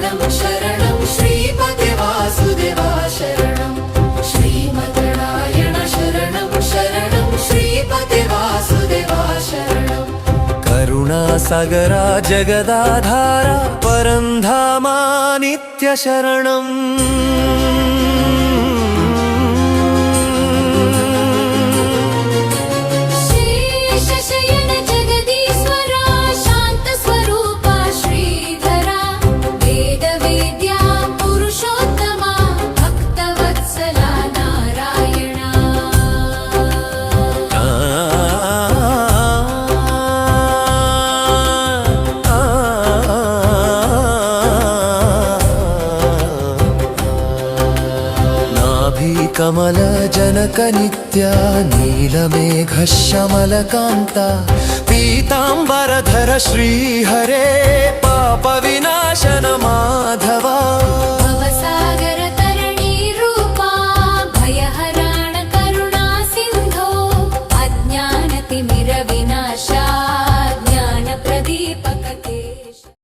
शरणं शरणं श्रीपते वासुदेवा शरणं श्रीमद्नारायण शरणं शरणं श्रीपते वासुदेवा शरणं करुणासागरा जगदाधारा परन्धामा नित्य शरणम् कमल जनक नित्या नीलमेघ श्यामलकान्ता पीताम्बरधर श्रीहरे पाप